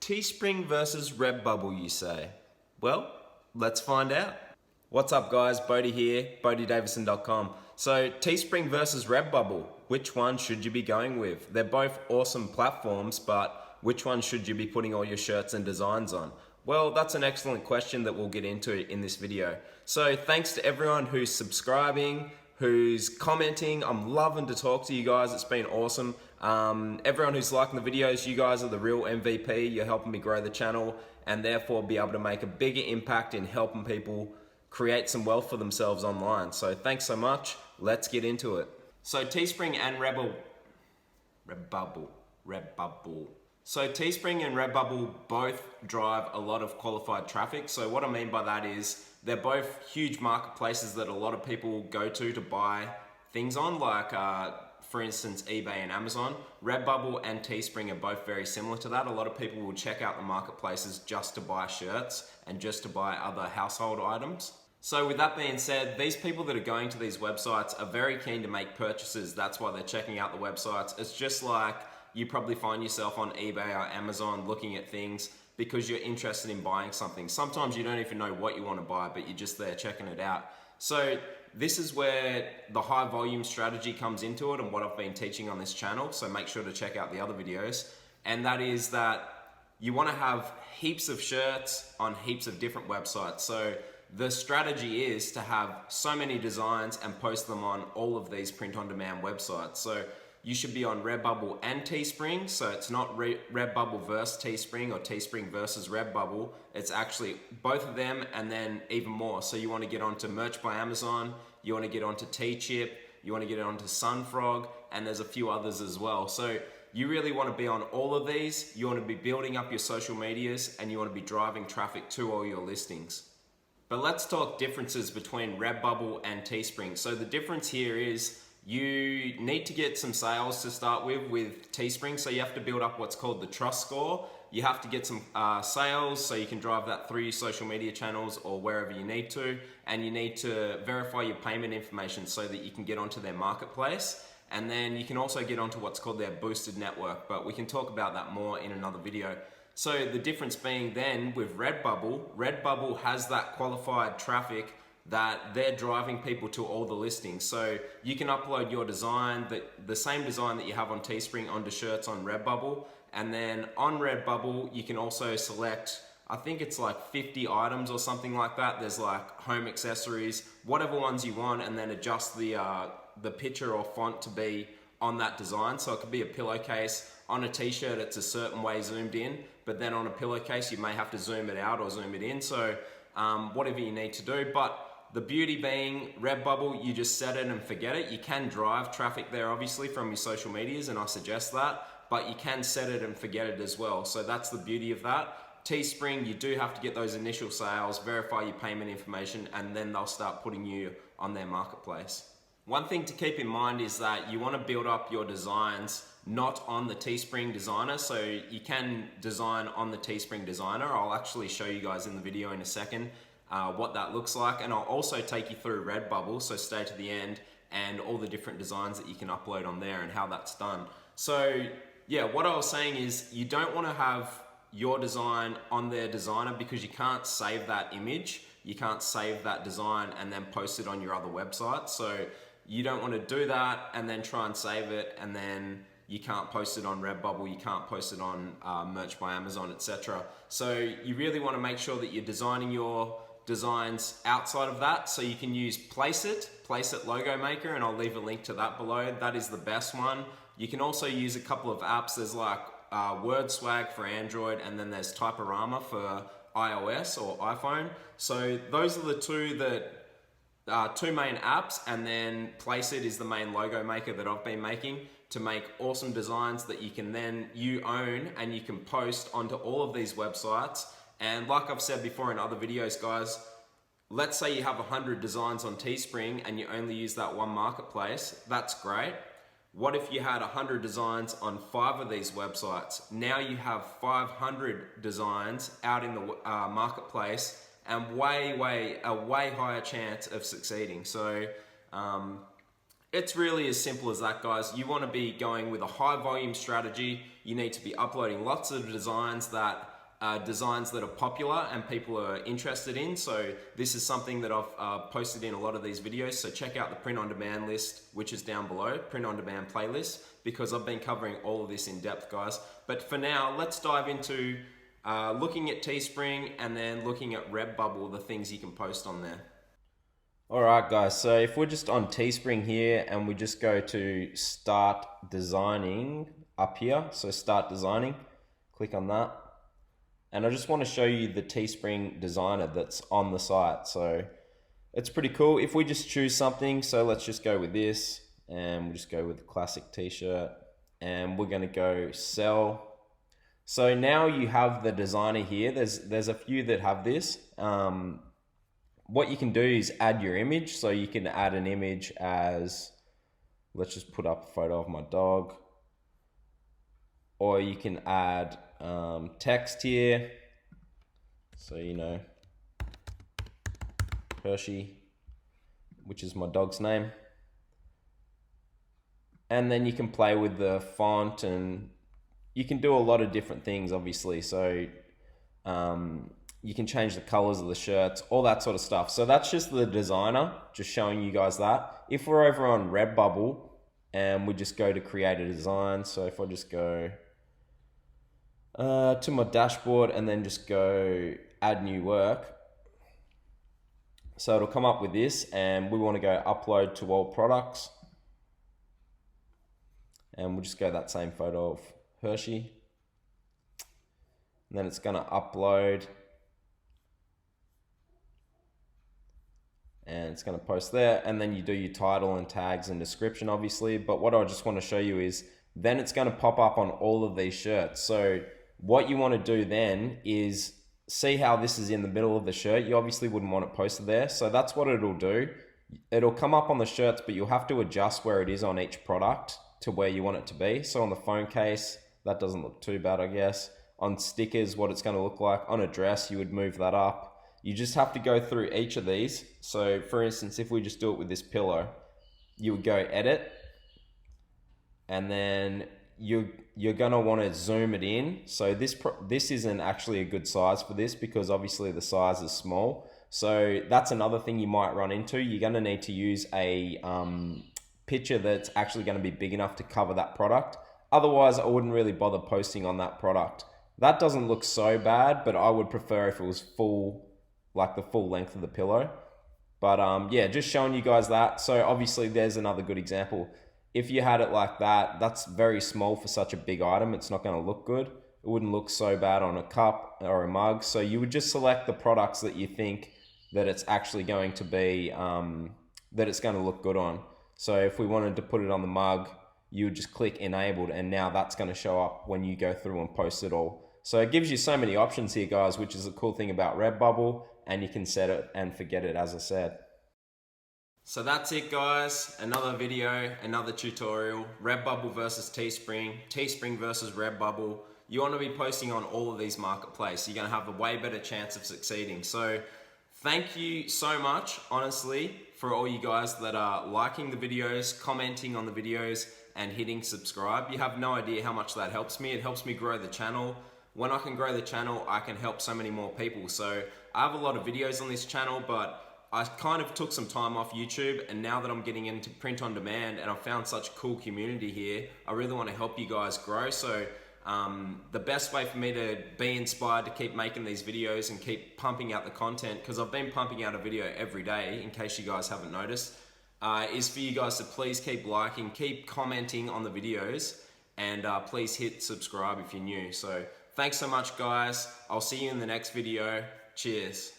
Teespring versus Redbubble, you say? Well, let's find out. What's up guys, Bodie here, BodieDavison.com. So Teespring versus Redbubble, which one should you be going with? They're both awesome platforms, but which one should you be putting all your shirts and designs on? Well, that's an excellent question that we'll get into in this video. So thanks to everyone who's subscribing, who's commenting. I'm loving to talk to you guys. It's been awesome. Everyone who's liking the videos, you guys are the real MVP. You're helping me grow the channel and therefore be able to make a bigger impact in helping people create some wealth for themselves online. So thanks so much. Let's get into it. So Teespring and Redbubble. So Teespring and Redbubble both drive a lot of qualified traffic. So what I mean by that is they're both huge marketplaces that a lot of people go to buy things on, like for instance, eBay and Amazon. Redbubble and Teespring are both very similar to that. A lot of people will check out the marketplaces just to buy shirts and just to buy other household items. So with that being said, these people that are going to these websites are very keen to make purchases. That's why they're checking out the websites. It's just like you probably find yourself on eBay or Amazon looking at things because you're interested in buying something. Sometimes you don't even know what you want to buy, but you're just there checking it out. So this is where the high volume strategy comes into it and what I've been teaching on this channel. So make sure to check out the other videos. And that is that you want to have heaps of shirts on heaps of different websites. So the strategy is to have so many designs and post them on all of these print-on-demand websites. So you should be on Redbubble and Teespring. So it's not Redbubble versus Teespring or Teespring versus Redbubble. It's actually both of them and then even more. So you want to get onto Merch by Amazon, you want to get onto Teechip, you want to get onto Sunfrog, and there's a few others as well. So you really want to be on all of these. You want to be building up your social medias and you want to be driving traffic to all your listings. But let's talk differences between Redbubble and Teespring. So the difference here is you need to get some sales to start with Teespring. So you have to build up what's called the trust score. You have to get some sales so you can drive that through your social media channels or wherever you need to. And you need to verify your payment information so that you can get onto their marketplace. And then you can also get onto what's called their boosted network. But we can talk about that more in another video. So the difference being then with Redbubble has that qualified traffic that they're driving people to all the listings. So you can upload your design, the same design that you have on Teespring onto shirts on Redbubble. And then on Redbubble, you can also select, I think it's like 50 items or something like that. There's like home accessories, whatever ones you want, and then adjust the picture or font to be on that design. So it could be a pillowcase. On a t-shirt, it's a certain way zoomed in, but then on a pillowcase, you may have to zoom it out or zoom it in. So whatever you need to do. But the beauty being Redbubble, you just set it and forget it. You can drive traffic there obviously from your social medias, and I suggest that, but you can set it and forget it as well. So that's the beauty of that. Teespring, you do have to get those initial sales, verify your payment information, and then they'll start putting you on their marketplace. One thing to keep in mind is that you want to build up your designs not on the Teespring designer. So you can design on the Teespring designer. I'll actually show you guys in the video in a second what that looks like. And I'll also take you through Redbubble, so stay to the end, and all the different designs that you can upload on there and how that's done. So yeah, what I was saying is you don't want to have your design on their designer because you can't save that image. You can't save that design and then post it on your other website. So you don't want to do that and then try and save it and then you can't post it on Redbubble, you can't post it on Merch by Amazon, etc. So you really want to make sure that you're designing your designs outside of that. So you can use Placeit Logo Maker, and I'll leave a link to that below. That is the best one. You can also use a couple of apps. There's like WordSwag for Android, and then there's Typorama for iOS or iPhone. So those are the two main apps, and then Placeit is the main logo maker that I've been making to make awesome designs that you can then own and you can post onto all of these websites. And like I've said before in other videos, guys, let's say you have 100 designs on Teespring and you only use that one marketplace. That's great. What if you had 100 designs on 5 of these websites? Now you have 500 designs out in the marketplace and a way higher chance of succeeding. So it's really as simple as that, guys. You want to be going with a high volume strategy. You need to be uploading lots of designs that designs that are popular and people are interested in. So this is something that I've posted in a lot of these videos. So check out the print on demand list, which is down below, print on demand playlist, because I've been covering all of this in depth, guys. But for now, let's dive into looking at Teespring and then looking at Redbubble, the things you can post on there. All right, guys, so if we're just on Teespring here and we just go to start designing up here, so start designing, click on that. And I just want to show you the Teespring designer that's on the site. So it's pretty cool. If we just choose something, so let's just go with this, and we'll just go with the classic t-shirt, and we're going to go sell. So now you have the designer here. There's a few that have this. What you can do is add your image. So you can add an image as, let's just put up a photo of my dog. Or you can add text here. So, you know, Hershey, which is my dog's name. And then you can play with the font, and you can do a lot of different things, obviously. So you can change the colors of the shirts, all that sort of stuff. So that's just the designer, just showing you guys that. If we're over on Redbubble and we just go to create a design, so if I just go to my dashboard and then just go add new work, so it'll come up with this, and we want to go upload to all products, and we'll just go that same photo of Hershey, and then it's going to upload, and it's going to post there, and then you do your title and tags and description, obviously. But what I just want to show you is then it's going to pop up on all of these shirts. So what you want to do then is see how this is in the middle of the shirt. You obviously wouldn't want it posted there. So that's what it'll do. It'll come up on the shirts, but you'll have to adjust where it is on each product to where you want it to be. So on the phone case, that doesn't look too bad, I guess. On stickers, what it's going to look like. On a dress, you would move that up. You just have to go through each of these. So for instance, if we just do it with this pillow, you would go edit, and then you're going to want to zoom it in. So this isn't actually a good size for this, because obviously the size is small. So that's another thing you might run into. You're going to need to use a picture that's actually going to be big enough to cover that product. Otherwise, I wouldn't really bother posting on that product. That doesn't look so bad, but I would prefer if it was full, like the full length of the pillow. But yeah, just showing you guys that. So obviously there's another good example. If you had it like that, that's very small for such a big item. It's not going to look good. It wouldn't look so bad on a cup or a mug. So you would just select the products that you think that it's actually going to be, that it's going to look good on. So if we wanted to put it on the mug, you would just click enabled, and now that's going to show up when you go through and post it all. So it gives you so many options here, guys, which is a cool thing about Redbubble, and you can set it and forget it, as I said. So that's it, guys. Another video, another tutorial. Redbubble versus Teespring, Teespring versus Redbubble. You want to be posting on all of these marketplaces. You're going to have a way better chance of succeeding. So thank you so much, honestly, for all you guys that are liking the videos, commenting on the videos, and hitting subscribe. You have no idea how much that helps me. It helps me grow the channel. When I can grow the channel, I can help so many more people. So I have a lot of videos on this channel, but I kind of took some time off YouTube, and now that I'm getting into print on demand and I've found such a cool community here, I really want to help you guys grow. So the best way for me to be inspired to keep making these videos and keep pumping out the content, because I've been pumping out a video every day, in case you guys haven't noticed, is for you guys to please keep liking, keep commenting on the videos, and please hit subscribe if you're new. So thanks so much, guys. I'll see you in the next video. Cheers.